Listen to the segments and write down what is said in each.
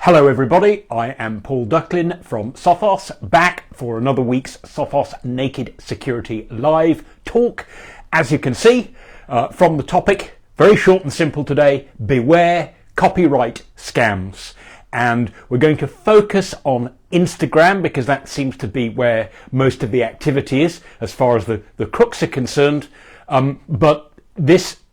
Hello everybody, I am Paul Ducklin from Sophos, back for another week's Sophos Naked Security Live talk. As you can see from the topic, very short and simple today, beware copyright scams. And we're going to focus on Instagram because that seems to be where most of the activity is as far as the crooks are concerned. But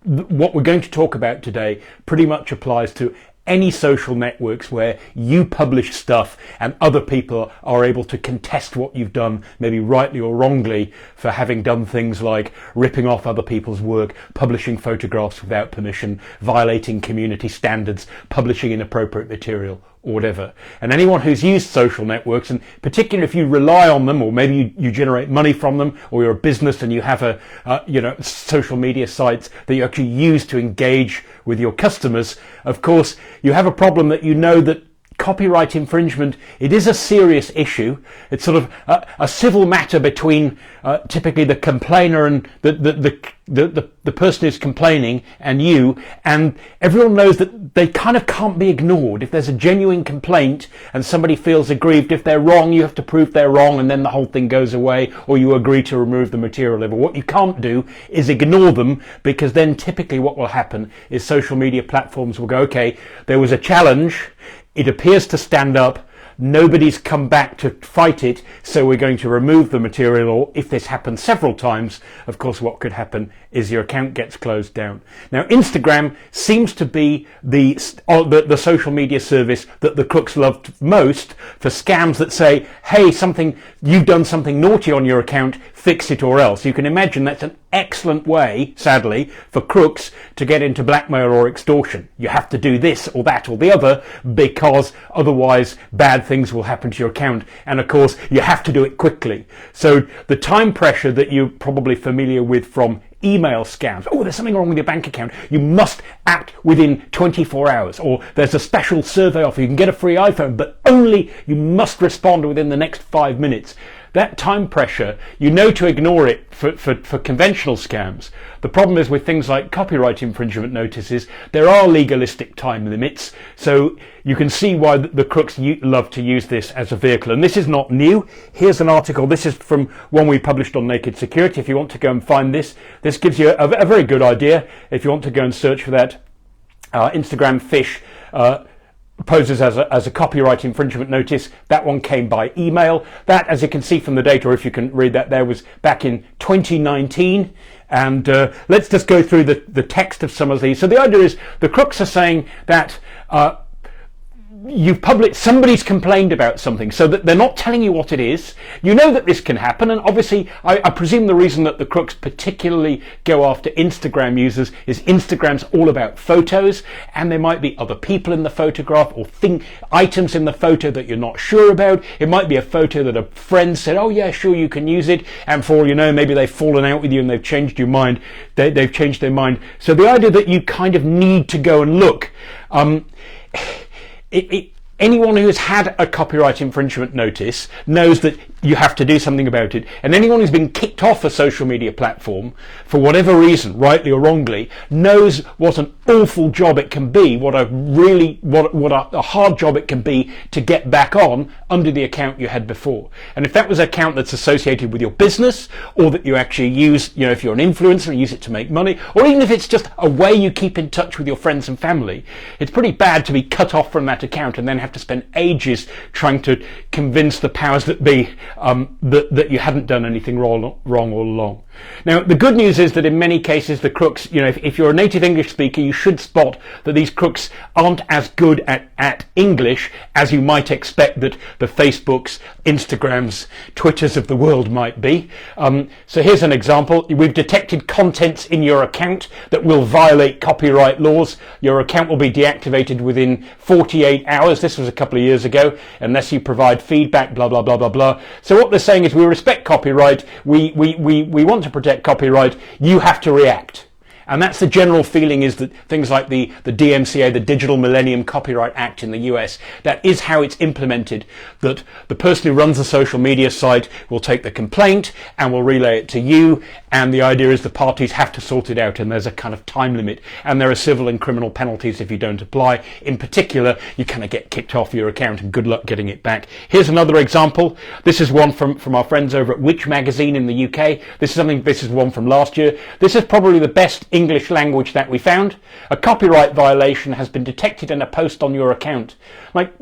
what we're going to talk about today pretty much applies to any social networks where you publish stuff and other people are able to contest what you've done, maybe rightly or wrongly, for having done things like ripping off other people's work, publishing photographs without permission, violating community standards, publishing inappropriate material, or whatever. And anyone who's used social networks, and particularly if you rely on them, or maybe you generate money from them, or you're a business and you have social media sites that you actually use to engage with your customers, of course, you have a problem that you know that copyright infringement, it is a serious issue. It's sort of a civil matter between typically the complainer and the person who's complaining and you, and everyone knows that they kind of can't be ignored. If there's a genuine complaint and somebody feels aggrieved, if they're wrong, you have to prove they're wrong, and then the whole thing goes away, or you agree to remove the material. But what you can't do is ignore them, because then typically what will happen is social media platforms will go, okay, there was a challenge, it appears to stand up, nobody's come back to fight it, so we're going to remove the material. Or if this happens several times, of course what could happen is your account gets closed down. Now Instagram seems to be the social media service that the crooks love most for scams that say, hey, you've done something naughty on your account, fix it or else. You can imagine that's an excellent way, sadly, for crooks to get into blackmail or extortion. You have to do this or that or the other, because otherwise bad things will happen to your account. And of course, you have to do it quickly. So the time pressure that you're probably familiar with from email scams. Oh, there's something wrong with your bank account. You must act within 24 hours. Or there's a special survey offer. You can get a free iPhone, but only you must respond within the next 5 minutes. That time pressure, you know to ignore it for conventional scams. The problem is with things like copyright infringement notices, there are legalistic time limits. So you can see why the crooks love to use this as a vehicle. And this is not new. Here's an article. This is from one we published on Naked Security. If you want to go and find this gives you a very good idea. If you want to go and search for that, Instagram Phish poses as a copyright infringement notice. That one came by email. That, as you can see from the data, or if you can read that there, was back in 2019. And let's just go through the text of some of these. So the idea is the crooks are saying that somebody's complained about something, so that they're not telling you what it is. You know that this can happen, and obviously I presume the reason that the crooks particularly go after Instagram users is Instagram's all about photos, and there might be other people in the photograph or items in the photo that you're not sure about. It might be a photo that a friend said, oh yeah, sure, you can use it, and for all you know, maybe they've fallen out with you and they've changed your mind. They've changed their mind. So the idea that you kind of need to go and look, anyone who has had a copyright infringement notice knows that you have to do something about it. And anyone who's been kicked off a social media platform for whatever reason, rightly or wrongly, knows what an awful job it can be, what a hard job it can be to get back on under the account you had before. And if that was an account that's associated with your business, or that you actually use, if you're an influencer and use it to make money, or even if it's just a way you keep in touch with your friends and family, it's pretty bad to be cut off from that account and then have to spend ages trying to convince the powers that be that you hadn't done anything wrong all along. Now, the good news is that in many cases the crooks, if you're a native English speaker, you should spot that these crooks aren't as good at English as you might expect that the Facebooks, Instagrams, Twitters of the world might be. So here's an example. We've detected contents in your account that will violate copyright laws. Your account will be deactivated within 48 hours. This was a couple of years ago, unless you provide feedback, blah, blah, blah, blah, blah. So what they're saying is we respect copyright. We want to protect copyright. You have to react. And that's the general feeling, is that things like the DMCA, the Digital Millennium Copyright Act in the US, that is how it's implemented, that the person who runs the social media site will take the complaint and will relay it to you, and the idea is the parties have to sort it out, and there's a kind of time limit, and there are civil and criminal penalties if you don't apply. In particular, you kind of get kicked off your account, and good luck getting it back. Here's another example. This is one from our friends over at Which Magazine in the UK. This is one from last year. This is probably the best English language that we found. A copyright violation has been detected in a post on your account. Like,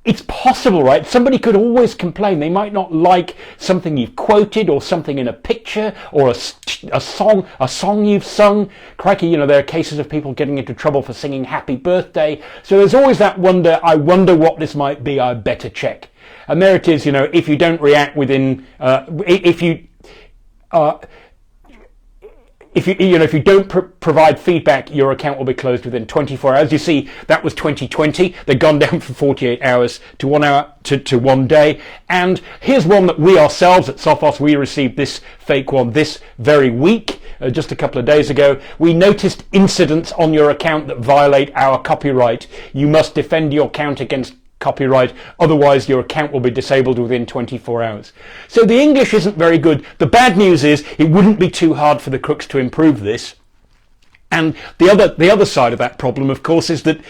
it's possible, right? Somebody could always complain. They might not like something you've quoted, or something in a picture, or a song you've sung. Crikey, there are cases of people getting into trouble for singing Happy Birthday. So there's always that wonder, I wonder what this might be, I better check. And there it is, if you don't react within, if you don't provide feedback, your account will be closed within 24 hours. You see, that was 2020. They've gone down from 48 hours to 1 hour to 1 day. And here's one that we ourselves at Sophos, we received this fake one this very week, just a couple of days ago. We noticed incidents on your account that violate our copyright. You must defend your account against copyright, otherwise your account will be disabled within 24 hours. So the English isn't very good. The bad news is it wouldn't be too hard for the crooks to improve this. And the other side of that problem, of course, is that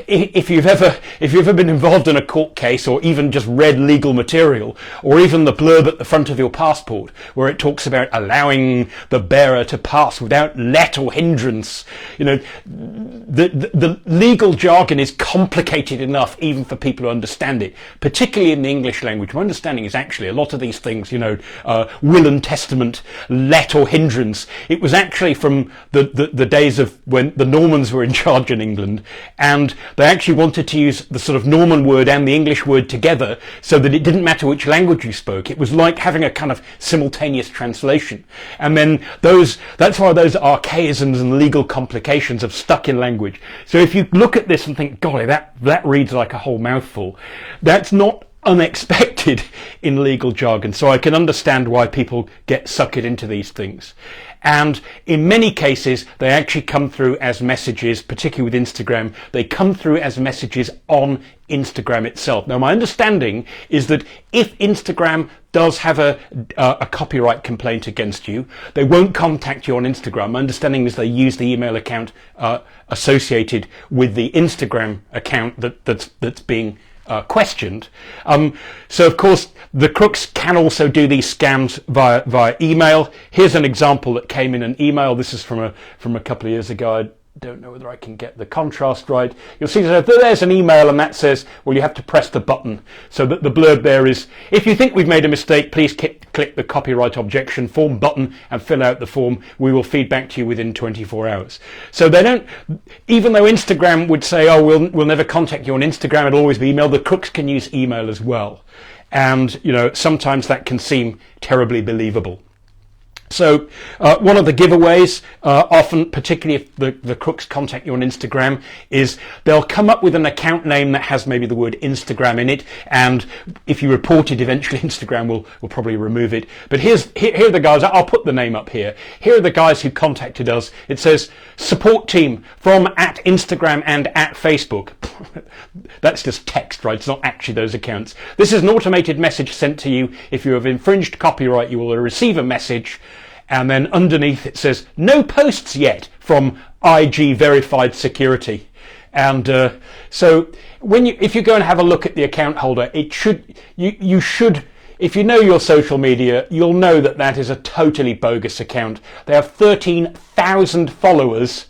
if you've ever been involved in a court case, or even just read legal material, or even the blurb at the front of your passport where it talks about allowing the bearer to pass without let or hindrance, the legal jargon is complicated enough even for people who understand it, particularly in the English language. My understanding is actually a lot of these things, will and testament, let or hindrance, it was actually from the days of when the Normans were in charge in England, and they actually wanted to use the sort of Norman word and the English word together so that it didn't matter which language you spoke. It was like having a kind of simultaneous translation. And then that's why those archaisms and legal complications have stuck in language. So if you look at this and think, golly, that reads like a whole mouthful, that's not unexpected in legal jargon. So I can understand why people get suckered into these things. And in many cases, they actually come through as messages, particularly with Instagram. They come through as messages on Instagram itself. Now, my understanding is that if Instagram does have a copyright complaint against you, they won't contact you on Instagram. My understanding is they use the email account associated with the Instagram account that's being questioned. So of course the crooks can also do these scams via email. Here's an example that came in an email. This is from a couple of years ago. I don't know whether I can get the contrast right. You'll see that there's an email, and that says, well, you have to press the button. So that the blurb there is, if you think we've made a mistake, please click the copyright objection form button and fill out the form. We will feed back to you within 24 hours. So they don't, even though Instagram would say, oh, we'll never contact you on Instagram, it'll always be email, the crooks can use email as well. And, sometimes that can seem terribly believable. So one of the giveaways, often, particularly if the crooks contact you on Instagram, is they'll come up with an account name that has maybe the word Instagram in it, and if you report it, eventually Instagram will probably remove it. But here are the guys. I'll put the name up here. Here are the guys who contacted us. It says support team from @Instagram and @Facebook. That's just text, right? It's not actually those accounts. This is an automated message sent to you. If you have infringed copyright, you will receive a message. And then underneath it says, no posts yet from IG verified security. And so if you go and have a look at the account holder, you should, if you know your social media, you'll know that is a totally bogus account. They have 13,000 followers,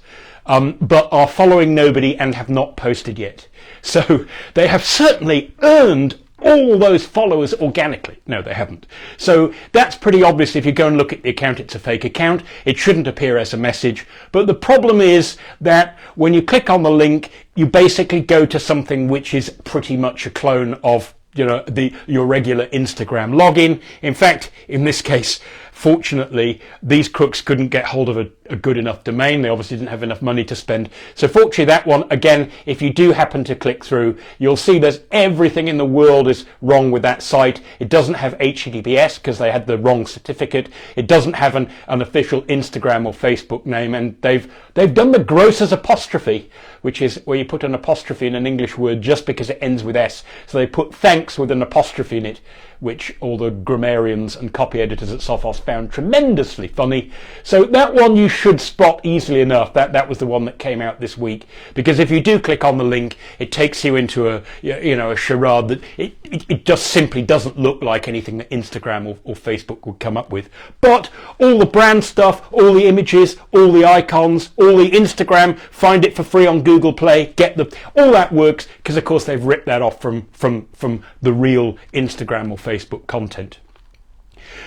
but are following nobody and have not posted yet. So they have certainly earned all those followers organically. No, they haven't. So that's pretty obvious. If you go and look at the account, it's a fake account. It shouldn't appear as a message. But the problem is that when you click on the link, you basically go to something which is pretty much a clone of your regular Instagram login. In fact, in this case, fortunately, these crooks couldn't get hold of a good enough domain. They obviously didn't have enough money to spend. So fortunately that one, again, if you do happen to click through, you'll see there's everything in the world is wrong with that site. It doesn't have HTTPS because they had the wrong certificate. It doesn't have an official Instagram or Facebook name, and they've done the grocer's apostrophe, which is where you put an apostrophe in an English word just because it ends with S. So they put thanks with an apostrophe in it, which all the grammarians and copy editors at Sophos found tremendously funny. So that one you should spot easily enough. That was the one that came out this week, because if you do click on the link, it takes you into a charade that it just simply doesn't look like anything that Instagram or Facebook would come up with. But all the brand stuff, all the images, all the icons, all the Instagram, find it for free on Google Play, all that works, because of course they've ripped that off from the real Instagram or Facebook content.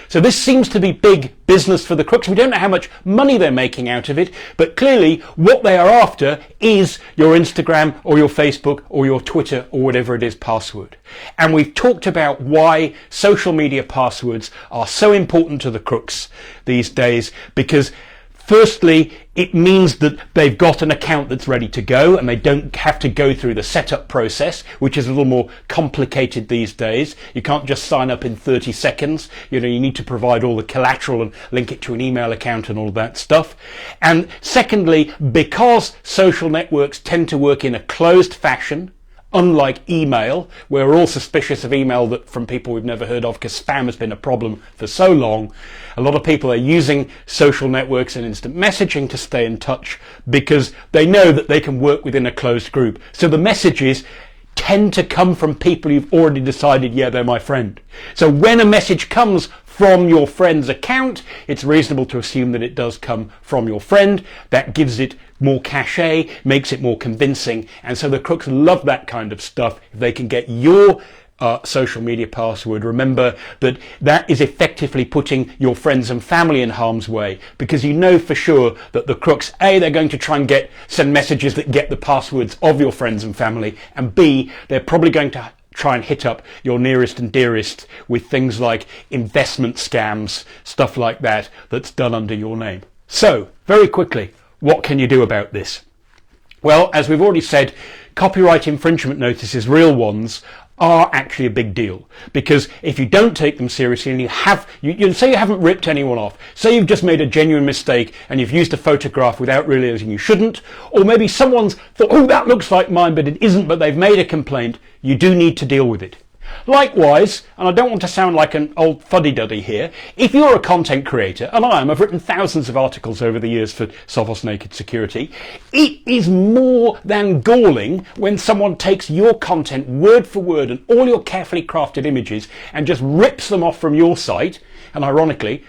So this seems to be big business for the crooks. We don't know how much money they're making out of it, but clearly what they are after is your Instagram or your Facebook or your Twitter or whatever it is password. And we've talked about why social media passwords are so important to the crooks these days, because firstly, it means that they've got an account that's ready to go and they don't have to go through the setup process, which is a little more complicated these days. You can't just sign up in 30 seconds. You need to provide all the collateral and link it to an email account and all that stuff. And secondly, because social networks tend to work in a closed fashion, unlike email, where we're all suspicious of email from people we've never heard of because spam has been a problem for so long, a lot of people are using social networks and instant messaging to stay in touch because they know that they can work within a closed group. So the messages tend to come from people you've already decided, yeah, they're my friend. So when a message comes from your friend's account, it's reasonable to assume that it does come from your friend. That gives it more cachet, makes it more convincing, and so the crooks love that kind of stuff. If they can get your social media password, remember that is effectively putting your friends and family in harm's way, because you know for sure that the crooks, A, they're going to try and send messages that get the passwords of your friends and family, and B, they're probably going to try and hit up your nearest and dearest with things like investment scams, stuff like that, that's done under your name. So, very quickly, what can you do about this? Well, as we've already said, copyright infringement notices, real ones, are actually a big deal, because if you don't take them seriously and you say you haven't ripped anyone off, say you've just made a genuine mistake and you've used a photograph without realizing you shouldn't, or maybe someone's thought, oh, that looks like mine, but it isn't, but they've made a complaint, you do need to deal with it. Likewise, and I don't want to sound like an old fuddy-duddy here, if you're a content creator, and I've written thousands of articles over the years for Sophos Naked Security, it is more than galling when someone takes your content word for word and all your carefully crafted images and just rips them off from your site. And ironically,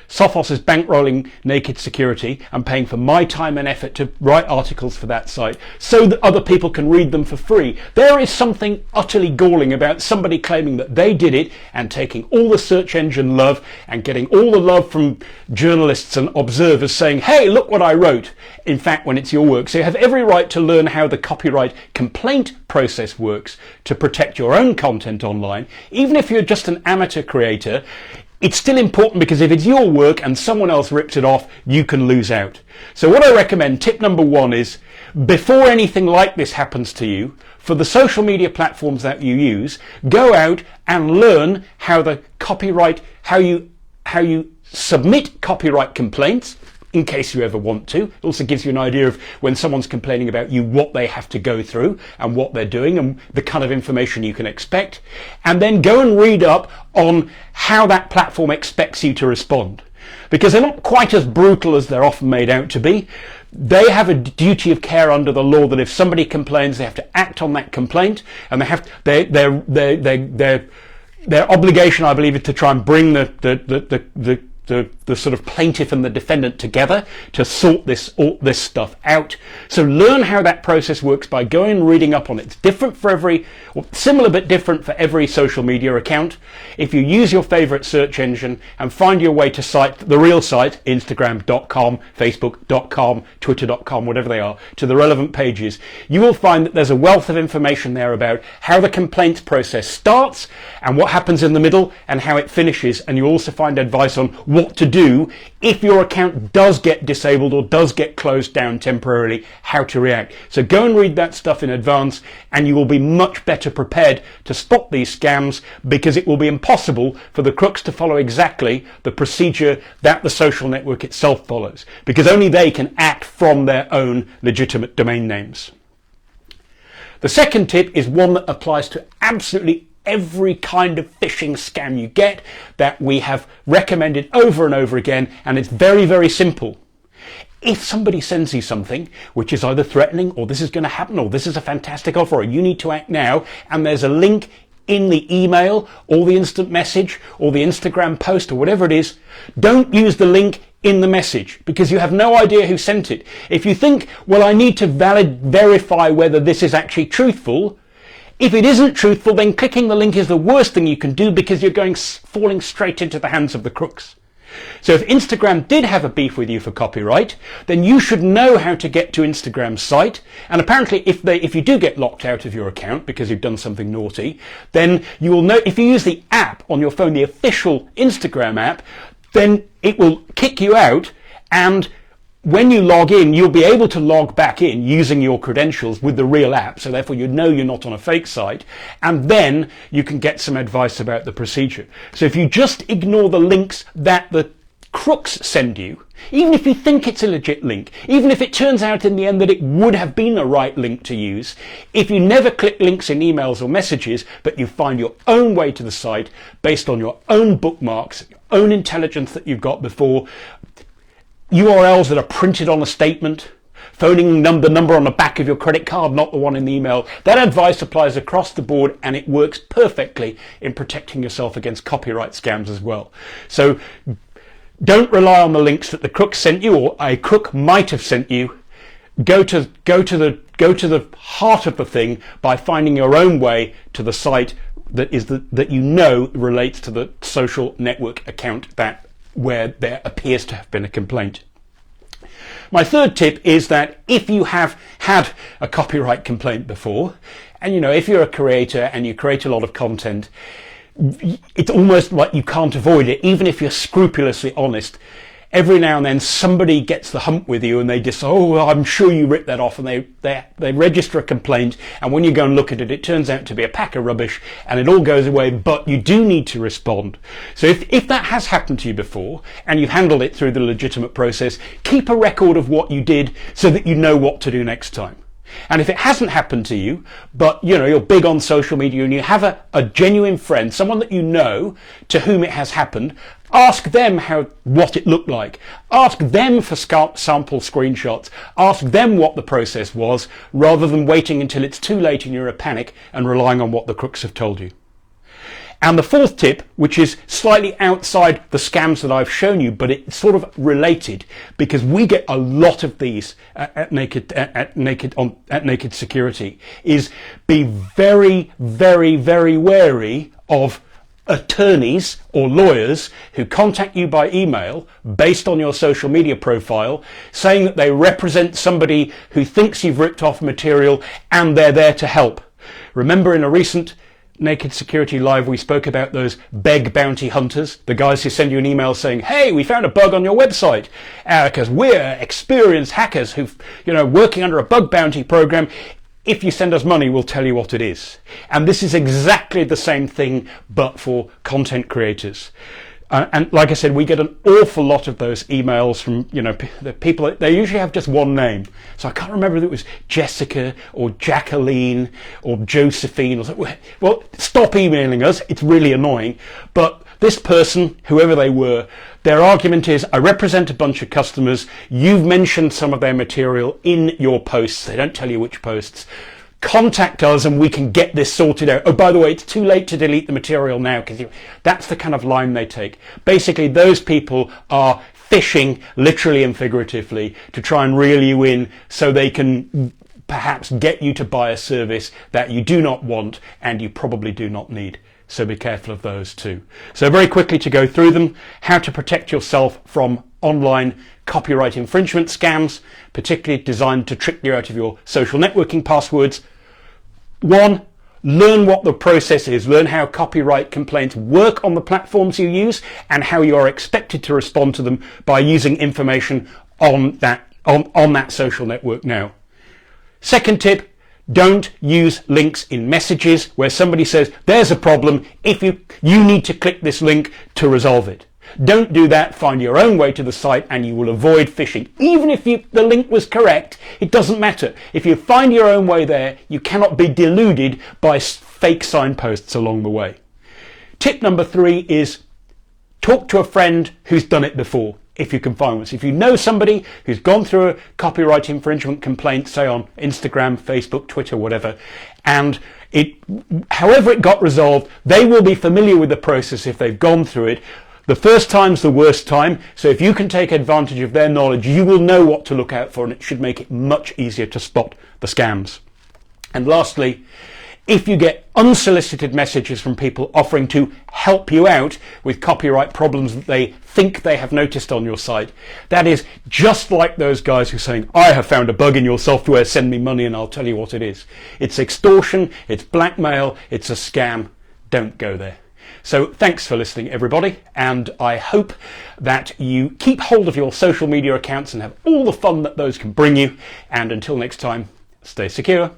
Sophos is bankrolling Naked Security and paying for my time and effort to write articles for that site so that other people can read them for free. There is something utterly galling about somebody claiming that they did it and taking all the search engine love and getting all the love from journalists and observers saying, hey, look what I wrote. In fact, when it's your work. So you have every right to learn how the copyright complaint process works to protect your own content online. Even if you're just an amateur creator, it's still important, because if it's your work and someone else rips it off, you can lose out. So what I recommend, tip number one, is before anything like this happens to you, for the social media platforms that you use, go out and learn how you submit copyright complaints, in case you ever want to. It also gives you an idea of when someone's complaining about you, what they have to go through and what they're doing and the kind of information you can expect. And then go and read up on how that platform expects you to respond. Because they're not quite as brutal as they're often made out to be. They have a duty of care under the law that if somebody complains, they have to act on that complaint, and their obligation, I believe, is to try and bring the sort of plaintiff and the defendant together to sort this stuff out. So learn how that process works by going and reading up on it. It's different for similar but different for every social media account. If you use your favorite search engine and find your way to the real site, Instagram.com, Facebook.com, Twitter.com, whatever they are, to the relevant pages, you will find that there's a wealth of information there about how the complaints process starts and what happens in the middle and how it finishes. And you also find advice on what to do if your account does get disabled or does get closed down temporarily, how to react. So go and read that stuff in advance, and you will be much better prepared to stop these scams, because it will be impossible for the crooks to follow exactly the procedure that the social network itself follows, because only they can act from their own legitimate domain names. The second tip is one that applies to absolutely every kind of phishing scam you get, that we have recommended over and over again, and it's very, very simple. If somebody sends you something which is either threatening, or this is going to happen, or this is a fantastic offer, or you need to act now, and there's a link in the email or the instant message or the Instagram post or whatever it is, don't use the link in the message, because you have no idea who sent it. If you think, well, I need to verify whether this is actually truthful, if it isn't truthful, then clicking the link is the worst thing you can do, because you're falling straight into the hands of the crooks. So if Instagram did have a beef with you for copyright, then you should know how to get to Instagram's site. And apparently if you do get locked out of your account because you've done something naughty, then you will know, if you use the app on your phone, the official Instagram app, then it will kick you out, and when you log in, you'll be able to log back in using your credentials with the real app, so therefore you know you're not on a fake site, and then you can get some advice about the procedure. So if you just ignore the links that the crooks send you, even if you think it's a legit link, even if it turns out in the end that it would have been a right link to use, if you never click links in emails or messages, but you find your own way to the site based on your own bookmarks, your own intelligence that you've got before, URLs that are printed on a statement, phoning the number on the back of your credit card, not the one in the email. That advice applies across the board, and it works perfectly in protecting yourself against copyright scams as well. So don't rely on the links that the crook sent you, or a crook might have sent you. Go to the heart of the thing by finding your own way to the site that you know relates to the social network account where there appears to have been a complaint. My third tip is that if you have had a copyright complaint before, and if you're a creator and you create a lot of content, it's almost like you can't avoid it, even if you're scrupulously honest. Every now and then somebody gets the hump with you, and they just, I'm sure you ripped that off, and they register a complaint, and when you go and look at it, it turns out to be a pack of rubbish, and it all goes away, but you do need to respond. So if that has happened to you before, and you've handled it through the legitimate process, keep a record of what you did so that you know what to do next time. And if it hasn't happened to you, but you're big on social media and you have a genuine friend, someone that you know to whom it has happened, ask them what it looked like. Ask them for sample screenshots. Ask them what the process was, rather than waiting until it's too late and you're in a panic and relying on what the crooks have told you. And the fourth tip, which is slightly outside the scams that I've shown you, but it's sort of related, because we get a lot of these at Naked Security, is be very, very, very wary of attorneys or lawyers who contact you by email based on your social media profile, saying that they represent somebody who thinks you've ripped off material and they're there to help. Remember, in a recent Naked Security Live, we spoke about those beg bounty hunters, the guys who send you an email saying, hey, we found a bug on your website, because we're experienced hackers who've, working under a bug bounty program. If you send us money, we'll tell you what it is. And this is exactly the same thing, but for content creators. And like I said, we get an awful lot of those emails from, the people. They usually have just one name. So I can't remember if it was Jessica or Jacqueline or Josephine or something. Well, stop emailing us. It's really annoying. But this person, whoever they were, their argument is, I represent a bunch of customers. You've mentioned some of their material in your posts. They don't tell you which posts. Contact us and we can get this sorted out. Oh, by the way, it's too late to delete the material now, because that's the kind of line they take. Basically, those people are phishing, literally and figuratively, to try and reel you in so they can perhaps get you to buy a service that you do not want and you probably do not need. So be careful of those too. So very quickly to go through them, how to protect yourself from online copyright infringement scams, particularly designed to trick you out of your social networking passwords. 1, Learn what the process is, learn how copyright complaints work on the platforms you use and how you are expected to respond to them by using information on that social network now. Second tip, don't use links in messages where somebody says, there's a problem, if you need to click this link to resolve it. Don't do that. Find your own way to the site and you will avoid phishing. Even if the link was correct, it doesn't matter. If you find your own way there, you cannot be deluded by fake signposts along the way. Tip number 3 is talk to a friend who's done it before, if you can find one. So if you know somebody who's gone through a copyright infringement complaint, say on Instagram, Facebook, Twitter, whatever, and however it got resolved, they will be familiar with the process if they've gone through it. The first time's the worst time, so if you can take advantage of their knowledge, you will know what to look out for, and it should make it much easier to spot the scams. And lastly, if you get unsolicited messages from people offering to help you out with copyright problems that they think they have noticed on your site, that is just like those guys who are saying, I have found a bug in your software, send me money and I'll tell you what it is. It's extortion, it's blackmail, it's a scam. Don't go there. So thanks for listening, everybody, and I hope that you keep hold of your social media accounts and have all the fun that those can bring you. And until next time, stay secure.